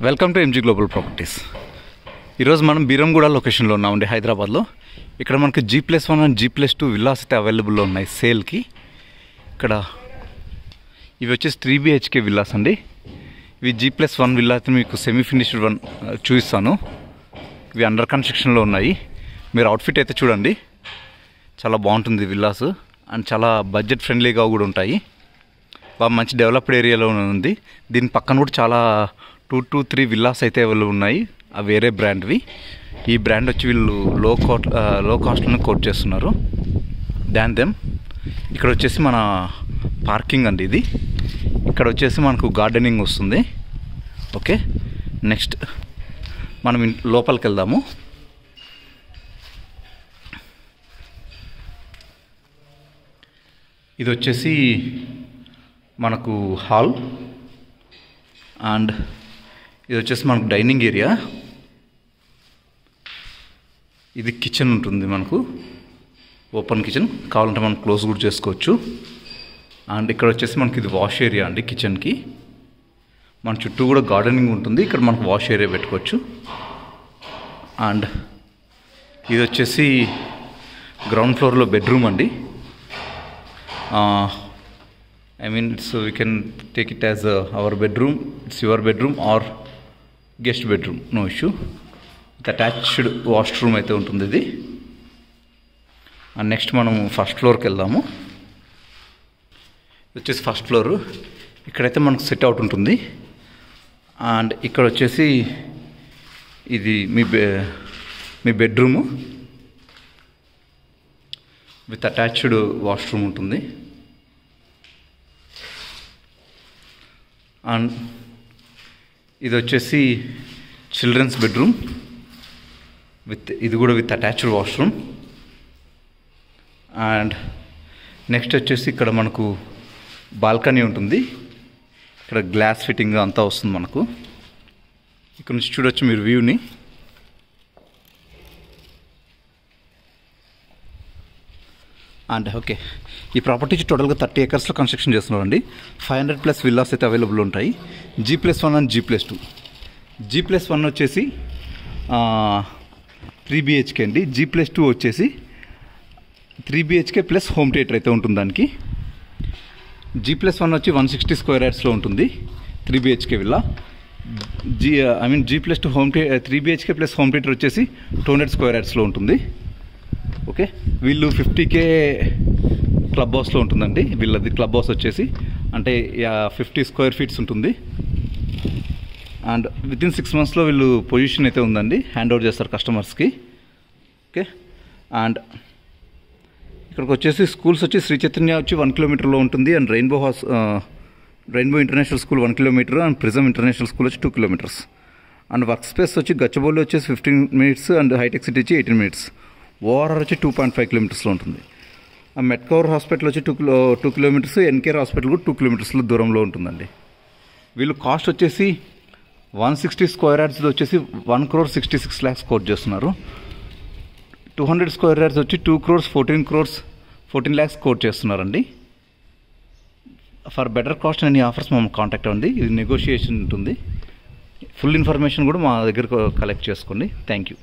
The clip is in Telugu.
Welcome to MG global properties. ఈరోజు మనం బీరంగూడ లొకేషన్లో ఉన్నామండి, హైదరాబాద్లో. ఇక్కడ మనకు G+1 అండ్ G+2 విల్లాస్ అయితే అవైలబుల్లో ఉన్నాయి సేల్కి. ఇక్కడ ఇవి వచ్చేసి 3 BHK విల్లాస్ అండి. ఇవి G+1 విల్లా అయితే మీకు సెమీ ఫినిష్డ్ వన్ చూపిస్తాను. ఇవి అండర్ కన్స్ట్రక్షన్లో ఉన్నాయి. మీరు అవుట్ఫిట్ అయితే చూడండి, చాలా బాగుంటుంది విల్లాస్ అండ్ చాలా బడ్జెట్ ఫ్రెండ్లీగా కూడా ఉంటాయి. బాగా మంచి డెవలప్డ్ ఏరియాలో ఉంది. దీని పక్కన కూడా చాలా 2 to 3 విల్లాస్ అయితే అవైలబుల్ ఉన్నాయి, అవి వేరే బ్రాండ్వి. ఈ బ్రాండ్ వచ్చి వీళ్ళు లో కాస్ట్లను కోట్ చేస్తున్నారు. దెమ్ ఇక్కడ వచ్చేసి మన పార్కింగ్ అండి. ఇది ఇక్కడ వచ్చేసి మనకు గార్డెనింగ్ వస్తుంది. ఓకే, నెక్స్ట్ మనం లోపలికి వెళ్దాము. ఇది వచ్చేసి మనకు హాల్ అండ్ ఇది వచ్చేసి మనకు డైనింగ్ ఏరియా. ఇది కిచెన్ ఉంటుంది, మనకు ఓపెన్ కిచెన్, కావాలంటే మనం క్లోజ్ కూడా చేసుకోవచ్చు. అండ్ ఇక్కడ వచ్చేసి మనకి ఇది వాష్ ఏరియా అండి. కిచెన్కి మన చుట్టూ కూడా గార్డెనింగ్ ఉంటుంది. ఇక్కడ మనకు వాష్ ఏరియా పెట్టుకోవచ్చు. అండ్ ఇది వచ్చేసి గ్రౌండ్ ఫ్లోర్లో బెడ్రూమ్ అండి. I mean, so we can take it as our bedroom. It's your bedroom or guest bedroom, no issue. With attached washroom అయితే ఉంటుంది ఇది. అండ్ నెక్స్ట్ మనం ఫస్ట్ ఫ్లోర్కి వెళ్దాము. వచ్చేసి ఫస్ట్ ఫ్లోరు. ఇక్కడైతే మనకు సెట్ అవుట్ ఉంటుంది. అండ్ ఇక్కడ వచ్చేసి ఇది మీ బెడ్రూము విత్ అటాచ్డ్ వాష్రూమ్ ఉంటుంది. అండ్ ఇది వచ్చేసి చిల్డ్రన్స్ బెడ్రూమ్ ఇది కూడా with attached washroom. And next వచ్చేసి ఇక్కడ మనకు బాల్కనీ ఉంటుంది. ఇక్కడ గ్లాస్ ఫిట్టింగ్ అంతా వస్తుంది మనకు. ఇక్కడ నుంచి చూడొచ్చు మీరు వ్యూని. అండ్ ఓకే, ఈ ప్రాపర్టీ టోటల్గా 30 acres కన్స్ట్రక్షన్ చేస్తున్నారండి. 500+ విల్లాస్ అయితే అవైలబుల్ ఉంటాయి. G+1 and G+2. G+1 వచ్చేసి 3 BHK అండి. G+2 వచ్చేసి 3 BHK ప్లస్ హోమ్ థియేటర్ అయితే ఉంటుంది దానికి. G+1 వచ్చి 160 square yardsలో ఉంటుంది 3 BHK villa. G+2 3 BHK plus home theatre వచ్చేసి 200 square yardsలో ఉంటుంది. ఓకే, వీళ్ళు 50K క్లబ్ హౌస్లో ఉంటుందండి. వీళ్ళది క్లబ్ హౌస్ వచ్చేసి అంటే 50 square feet ఉంటుంది. అండ్ వితిన్ 6 monthsలో వీళ్ళు పొజిషన్ అయితే ఉందండి, హ్యాండ్ ఓవర్ చేస్తారు కస్టమర్స్కి. ఓకే, అండ్ ఇక్కడికి వచ్చేసి స్కూల్స్ వచ్చి శ్రీ చైతన్య వచ్చి 1 kilometerలో ఉంటుంది. And rainbow international school 1 kilometer and prism international school వచ్చి 2 kilometers. అండ్ వర్క్ స్పేస్ వచ్చి గచ్చిబౌలి వచ్చేసి 15 minutes అండ్ హైటెక్ సిటీ వచ్చి 18 minutes. ఓఆర్ఆర్ వచ్చి 2.5 kilometers ఉంటుంది. మెట్కవర్ హాస్పిటల్ వచ్చి 2 kilometers, ఎన్కేఆర్ హాస్పిటల్ కూడా 2 kilometers దూరంలో ఉంటుందండి. వీళ్ళు కాస్ట్ వచ్చేసి 160 square yards వచ్చేసి 1,66 lakhs కోట్ చేస్తున్నారు. 200 square yards వచ్చి 14 lakhs కోట్ చేస్తున్నారండి. For better cost and offers మమ్మల్ని కాంటాక్ట్ అవ్వండి. ఇది నెగోషియేషన్ ఉంటుంది. ఫుల్ ఇన్ఫర్మేషన్ కూడా మా దగ్గర కలెక్ట్ చేసుకోండి. Thank you.